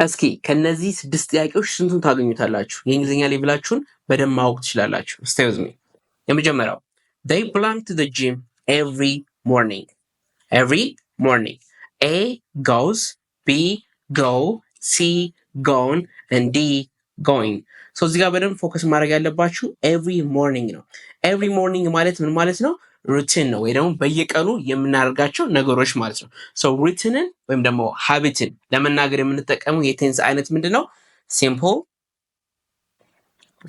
እስኪ ከነዚህ 6 ጥያቄዎች ስንቱን ታገኙታላችሁ? የእንግሊዝኛ ሌቭላችሁን በደንብ ማወቅ ትችላላችሁ። stay with me። የመጀመሪያው they belong to the gym every morning. every morning. A goes, B go, C gone, and D going. so እዚህ ጋር በደንብ ፎከስ ማድረግ ያለባችሁ every morning ነው። every morning ማለት ምን ማለት ነው? ሩቲን ነው ወይ ደግሞ በየቀኑ የምናደርጋቸው ነገሮች ማለት ነው። ሶ ሩቲንን ወይም ደግሞ ሃቢትን ለመናገር የምንጠቀመው የቴንስ አይነት ምንድን ነው?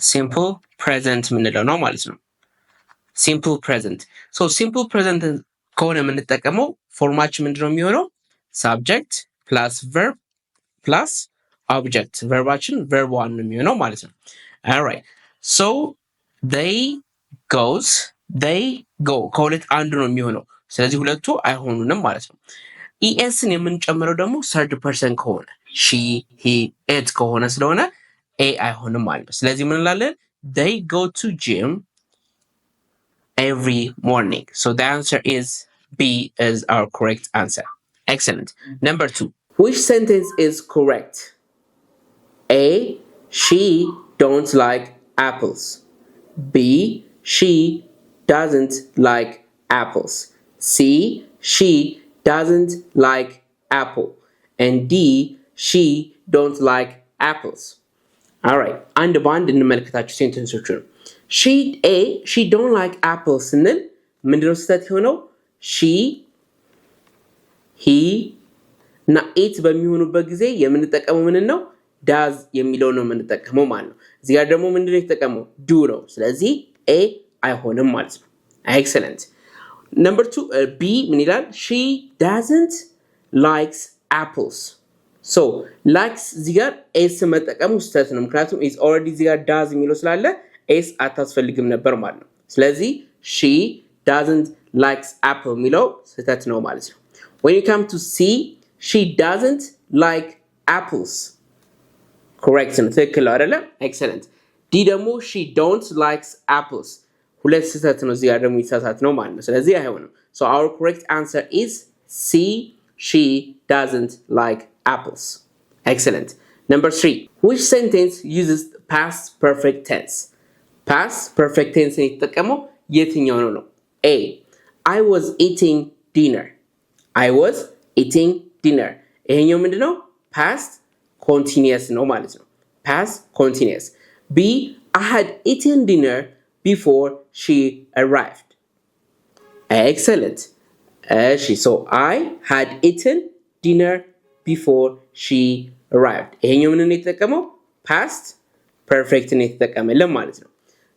ሲምፕል ፕሬዘንት የምንለው ነው ማለት ነው። ሲምፕል ፕሬዘንት። ሶ ሲምፕል ፕሬዘንት ከሆነ የምንጠቀመው ፎርማችን ምንድን ነው የሚሆነው? ሳብጀክት ፕላስ ቨርብ ፕላስ ኦብጀክት። ቨርባችን ቨርብ ዋን ነው የሚሆነው ማለት ነው። ኦልራይት ሶ they goes they go ከሁለት አንዱ ነው የሚሆነው። ስለዚህ ሁለቱ አይሆኑንም ማለት ነው። ኢኤስን የምንጨምረው ደግሞ ሰርድ ፐርሰን ከሆነ ሺ ሂ ኢት ከሆነ ስለሆነ ኤ አይሆንም ማለት ነው። ስለዚህ ምን እንላለን? they go to gym every morning. so the answer is B is our correct answer. Excellent. Number 2. Which sentence is correct? A. She don't like apples. B. She doesn't like apples. C. She doesn't like apple. And D. She don't like apples. All right. አንድ በአንድ እንመለከታችሁ ሴንተንሶቹ ነው። she don't like apples ስንል ምንድነው ስህተት የሆነው? she he እና it በሚሆኑበት ጊዜ የምንጠቀመው ምን ነው? does የሚለው ነው የምንጠቀመው ማለት ነው። እዚህ ጋር ደግሞ ምንድነው የተጠቀመው? do ነው። ስለዚህ a አይሆንም ማለት ነው። excellent. number 2 B ምን ይላል? she doesn't likes apples. so likes እዚህ ጋር s መጠቀሙ ስህተት ነው። ምክንያቱም is already እዚህ ጋር does የሚለው ስላለ s አታስፈልግም ነበር ማለት ነው። ስለዚህ she doesn't likes apple የሚለው ስህተት ነው ማለት ነው። when you come to C she doesn't like apples. correct ነው። ትክክል ነው አይደለ? excellent. D ደግሞ she don't likes apples. ሁለት ስህተት ነው። እዚህ ጋር ደግሞ ይሳሳት ነው ማለት ነው። ስለዚህ አይሆንም። so our correct answer is C. she doesn't like apples. excellent. number 3. which sentence uses past perfect tense? past perfect tense የተጠቀመው የትኛው ነው? A. I was eating dinner. I was eating dinner. ይሄኛው ምንድነው? past continuous ነው ማለት ነው። past continuous. B. I had eaten dinner before she arrived. excellent. so I had eaten dinner before she arrived. ይሄኛው ምን ነው የተጠቀመው? past perfect ነው የተጠቀመልን ማለት ነው።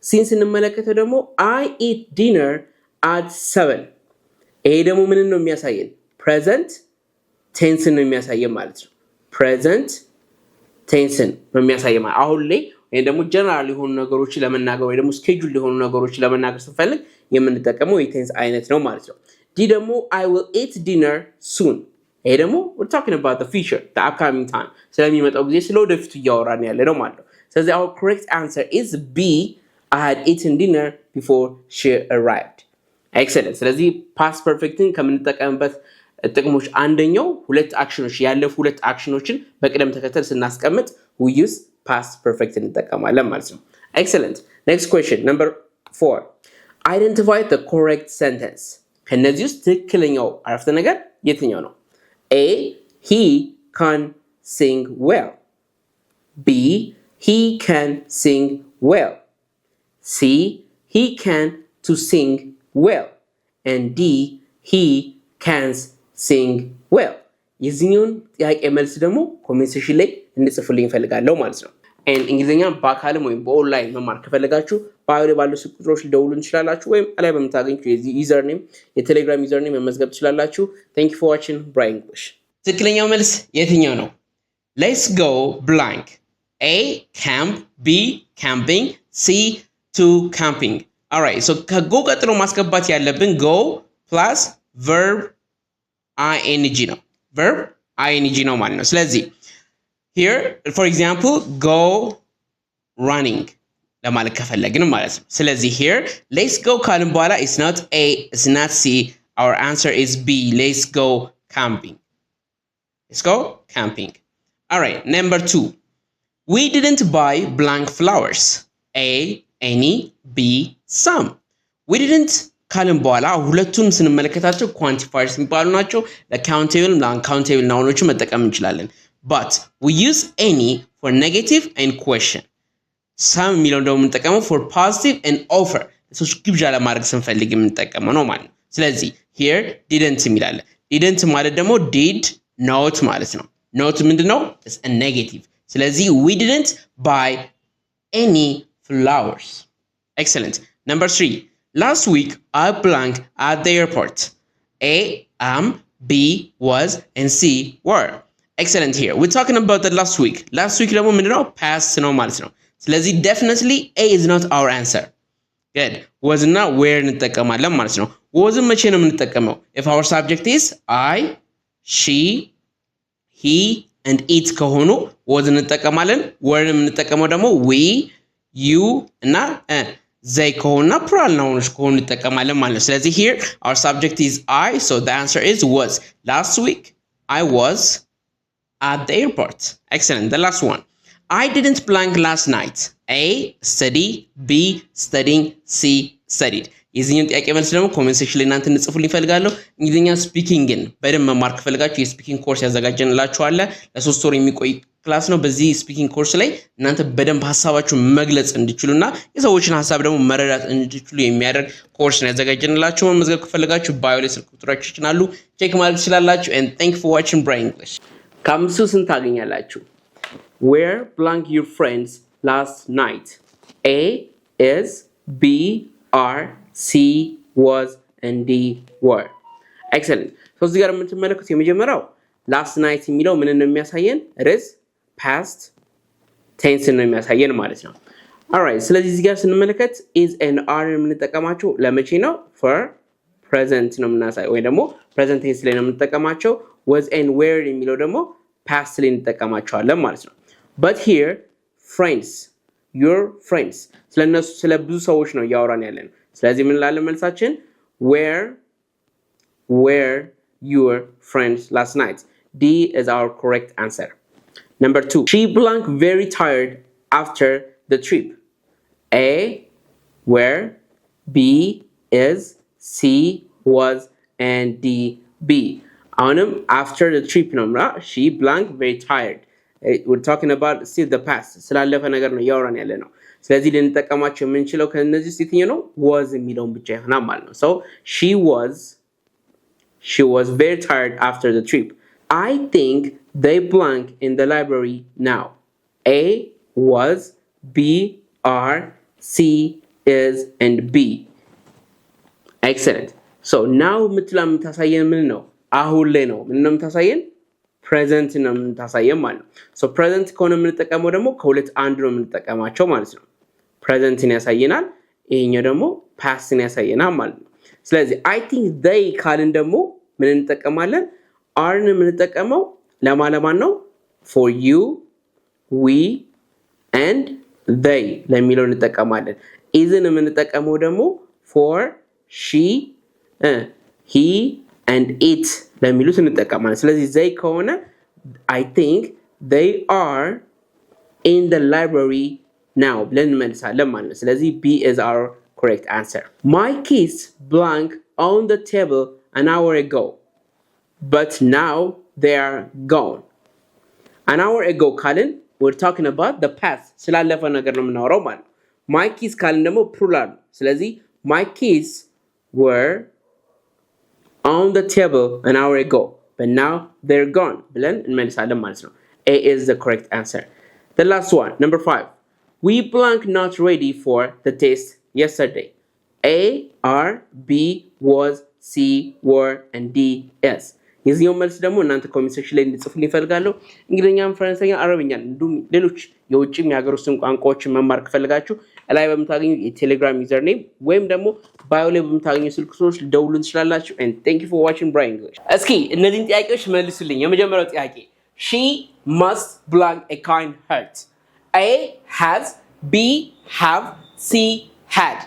ሲንስ እንመለከተው ደግሞ I eat dinner at 7. ይሄ ደግሞ ምን ነው የሚያሳየን? present tense ነው የሚያሳየን ማለት ነው። present tense ነው የሚያሳየን ማለት አሁን ላይ ወይ ደግሞ ጀነራል የሆኑ ነገሮችን ለመናገር ወይ ደግሞ ስኬጁል የሆኑ ነገሮችን ለመናገር ስንፈልግ የምንጠቀመው የቴንስ አይነት ነው ማለት ነው። ዲ ደግሞ I will eat dinner soon. ይሄ ደግሞ we're talking about the future, the upcoming time. ስለሚመጣው ጊዜ ስለወደፊቱ እያወራን ያለ ነው ማለት ነው። ስለዚህ our correct answer is B. I had eaten dinner before she arrived. excellent. ስለዚህ past perfecትን ከምንጠቀምበት ጥቅሞች አንደኛው ሁለት አክሽኖች ያለፉ ሁለት አክሽኖችን በቅደም ተከተል ስናስቀምጥ we use past perfect እንጠቀማለን ማለት ነው። excellent. next question number 4. identify the correct sentence. ከነዚህ ውስጥ ትክክለኛው አረፍተ ነገር የትኛው ነው? A. he can sing well. B. he can sing well. C. he can to sing well. and D. he can sing well. የዚህኛውን ጥያቄ መልስ ደግሞ ኮሜንት ሴክሽን ላይ እንድጽፉልኝ እፈልጋለሁ ማለት ነው። እንግሊዝኛ በአካልም ወይም በኦንላይን መማር ከፈለጋችሁ ባዮ ላይ ባሉ ቁጥሮች ልደውሉ እንችላላችሁ ወይም ላይ በምታገኙት ዩዘር ኔም የቴሌግራም ዩዘር ኔም መመዝገብ ትችላላችሁ። thank you for watching Brian English. ትክክለኛው መልስ የትኛው ነው? let's go blank. A. camp. B. camping. C. to camping. alright, so ከጎ ቀጥሎ ማስገባት ያለብን go plus verb ing ነው። verb ing ነው ማለት ነው። ስለዚህ here for example go running ለማለት ከፈለግን ማለት ነው። ስለዚህ here let's go ካልን በኋላ it's not A, it's not C. our answer is B. let's go camping. let's go camping. Alright, number 2. We didn't buy blank flowers. A. Any. B. Some. We didn't ካልን በኋላ ሁለቱም ስንመለከታቸው ኳንቲፋየርስ የሚባሉ ናቸው። ለካውንቴብል ለአንካውንቴብል ናውኖቹ መጠቀም እንችላለን። but we use any for negative and question. some የሚለውን ደግሞ የምንጠቀመው for positive and offer ሰዎች ግብዣ ለማድረግ ስንፈልግ የምንጠቀመው ነው ማለት ነው። ስለዚህ here didn't የሚላለ didn't ማለት ደግሞ did not ማለት ነው። not ምንድነው? is a negative. ስለዚህ we didn't buy any flowers. Excellent. Number 3. Last week I blanked at the airport. A. am. B. was. and C. were. Excellent here. We're talking about the last week. Last week ደግሞ ምንድነው? past ነው ማለት ነው። ስለዚህ definitely A is not our answer. Good. was እና where እንጠቀማለን ማለት ነው። was መቼ ነው የምንጠቀመው? if our subject is I, she, he and it ከሆኑ was እንጠቀማለን። were የምንጠቀመው ደግሞ we, you እና they ከሆኑና plural nouns ከሆኑ እንጠቀማለን ማለት ነው። ስለዚህ here our subject is I, so the answer is was. Last week I was at the airport. Excellent. The last one. I didn't blank last night. A. study. B. studying. C. studied. የዚህኛውን ጥያቄ መልስ ደግሞ ኮሜንት ሴክሽን ላይ እናንተ እንጽፉልኝ እፈልጋለሁ። እንግሊዝኛ ስፒኪንግን በደንብ መማር ከፈልጋችሁ የስፒኪንግ ኮርስ ያዘጋጀንላችሁ አለ። ለ3 ወር የሚቆይ ክላስ ነው። በዚህ ስፒኪንግ ኮርስ ላይ እናንተ በደንብ ሀሳባችሁን መግለጽ እንድችሉና የሰዎችን ሀሳብ ደግሞ መረዳት እንድችሉ የሚያደርግ ኮርስ ነው ያዘጋጀንላችሁ። መመዝገብ ከፈልጋችሁ ባዮ ላይ ስልክ ቁጥራችሁ ይችላሉ ቼክ ማድረግ ትችላላችሁ። and thank you for watching Brain English. ከአምስቱ ስንት ታገኛላችሁ? Where blank your friends last night? A is, B are, C was, and D were. Excellent. So እዚህ ጋር የምትመለከቱት የመጀመሪያው last night የሚለው ምን ነው የሚያሳየን? it is past tense ነው የሚያሳየን ማለት ነው። alright ስለዚህ እዚህ ጋር ስንመለከት is and are የምንጠቀማቸው ለመቼ ነው? for present ነው የምናሳይ ወይ ደግሞ present tense ላይ ነው የምንጠቀማቸው። was and were የሚለው ደግሞ past ላይ እንጠቀማቸዋለን ማለት ነው። but here friends, your friends ስለነሱ ስለ ብዙ ሰዎች ነው ያወራን ያለን። ስለዚህ ምን ላለ መልሳችን where your friends last night. D is our correct answer. Number 2. She blank very tired after the trip. A. where. B. is. C. was. and D. B. after the trip number she blank very tired. We're talking about still the past. ስላለፈ ነገር ነው ያወራን ያለ ነው። ስለዚህ ልንጠቀማቸው የምንችለው ከነዚህ ውስጥ የትኛው ነው? was የሚለውን ብቻ ይሆናል ማለት ነው። so she was very tired after the trip. I think they blank in the library now. A. was. B. are. C. is. and B. Excellent. so now ምትላም ታሳየን ምን ነው? አሁን ላይ ነው ምን ነው ታሳየን? present ነው የምታሳየን ማለት ነው። so present ከሆነ የምንጠቀመው ደግሞ ከሁለት አንድ ነው የምንጠቀማቸው ማለት ነው። presentን ያሳየናል፣ ይሄኛው ደግሞ pastን ያሳየናል ማለት ነው። ስለዚህ I think they ካልን ደግሞ ምን እንጠቀማለን? areን የምንጠቀመው ለማን ነው? for you, we and they ለሚለው እንጠቀማለን። isን የምንጠቀመው ደግሞ for she, he and it ለሚሉት እንጠቀማለን። ስለዚህ they ከሆነ I think they are in the library now ብለን እንመልሳለን ማለት ነው። ስለዚህ B is our correct answer. My keys blank on the table an hour ago, but now they are gone. An hour ago ካልን we're talking about the past ስላለፈ ነገር ነው የምናወራው ማለት ነው። my keys ካልን ደግሞ plural ነው። ስለዚህ my keys were on the table an hour ago, but now they're gone ብለን እንመልሳለን ማለት ነው። A is the correct answer. The last one, number 5. We blank not ready for the test yesterday. A, are, B, was, C, were, and D, is. የዚህኛው መልስ ደግሞ እናንተ ኮሜንት ሴክሽን ላይ እንድጽፉልኝ እፈልጋለሁ። እንግሊዝኛም፣ ፈረንሳይኛ፣ አረብኛ እንዲሁም ሌሎች የውጭም የሀገር ውስጥም ቋንቋዎችን መማር ከፈለጋችሁ ላይ በምታገኙ የቴሌግራም ዩዘር ኔም ወይም ደግሞ ባዮ ላይ በምታገኙ ስልክ ቁጥሮች ልደውሉን ትችላላችሁ። and thank you for watching Brain English. እስኪ እነዚህን ጥያቄዎች መልሱልኝ። የመጀመሪያው ጥያቄ she must blank a kind heart. A, has. B, have. C, had.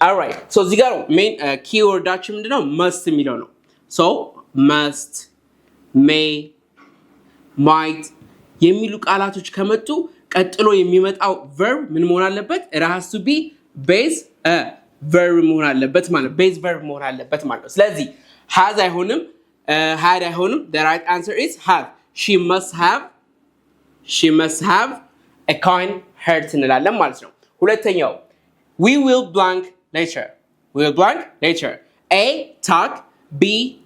alright so እዚህ ጋር ሜን ኪወርዳችን ምንድነው? must የሚለው ነው። so must, may, might የሚሉ ቃላቶች ከመጡ ቀጥሎ የሚመጣው verb ምን መሆን አለበት? it has to be base verb መሆን አለበት ማለት base verb መሆን አለበት ማለት ነው። ስለዚህ has አይሆንም had አይሆንም the right answer is have she must have a kind heart እንላለን ማለት ነው። ሁለተኛው we will blank later A talk B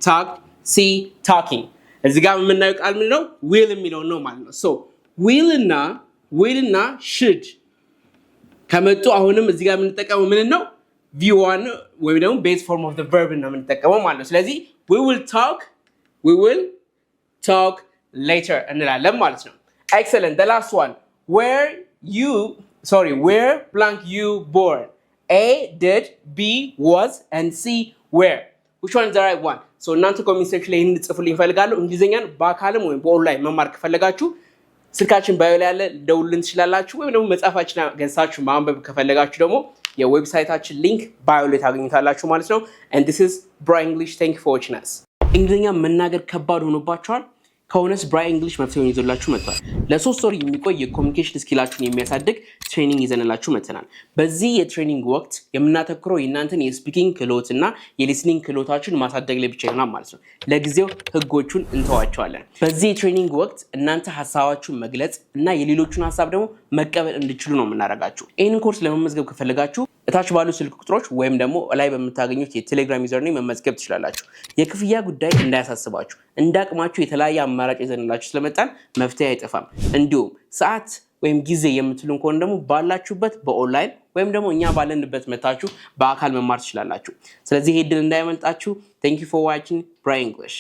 talk C talking እዚህ ጋር የምናየው ቃል ምን ነው? will የሚለው ነው ማለት ነው። so will እና should ከመጡ አሁንም እዚህ ጋር የምንጠቀመው ምን ነው? v1 ወይ ደግሞ base form of the verb ነው የምንጠቀመው ማለት ነው። ስለዚህ we will talk later እንላለን ማለት ነው። excellent the last one where blank you born A did B was and C where which one is the right one? so እናንተ ኮሜንት ሴክሽን ላይ እንድጽፉልኝ ፈልጋለሁ። እንግሊዘኛን በአካልም ወይም በኦንላይን መማር ከፈለጋችሁ ስልካችን ባዮ ላይ ያለ ደውሉልን ትችላላችሁ። ወይም ደግሞ መጻፋችን ገንሳችሁ ማንበብ ከፈለጋችሁ ደግሞ የዌብሳይታችን ሊንክ ባዮ ላይ ታገኙታላችሁ ማለት ነው። and this is Bra English thank you for watching us። እንግሊዘኛ መናገር ከባድ ሆኖባችኋል ከሆነስ Bra English መፍትሄውን ይዞላችሁ መጥቷል። ለ3 ወር የሚቆይ የኮሙኒኬሽን ስኪላችሁን የሚያሳድግ ትሬኒንግ ይዘንላችሁ መጥተናል። በዚህ የትሬኒንግ ወቅት የምናተኩረው የእናንተን የስፒኪንግ ክህሎት እና የሊስኒንግ ክህሎታችሁን ማሳደግ ላይ ብቻ ይሆናል ማለት ነው። ለጊዜው ህጎቹን እንተዋቸዋለን። በዚህ የትሬኒንግ ወቅት እናንተ ሐሳባችሁን መግለጽ እና የሌሎቹን ሐሳብ ደግሞ መቀበል እንድትችሉ ነው የምናደርጋችሁ። ይህንን ኮርስ ለመመዝገብ ከፈለጋችሁ እታች ባሉ ስልክ ቁጥሮች ወይም ደግሞ ላይ በምታገኙት የቴሌግራም ዩዘርኔም መመዝገብ ትችላላችሁ። የክፍያ ጉዳይ እንዳያሳስባችሁ እንዳቅማችሁ የተለያየ አማራጭ ይዘንላችሁ ስለመጣን መፍትሄ አይጠፋም። እንዲሁም ሰዓት ወይም ጊዜ የምትሉን ከሆነ ደግሞ ባላችሁበት በኦንላይን ወይም ደግሞ እኛ ባለንበት መታችሁ በአካል መማር ትችላላችሁ። ስለዚህ ይሄ ድል እንዳይመልጣችሁ። Thank you for watching Bra English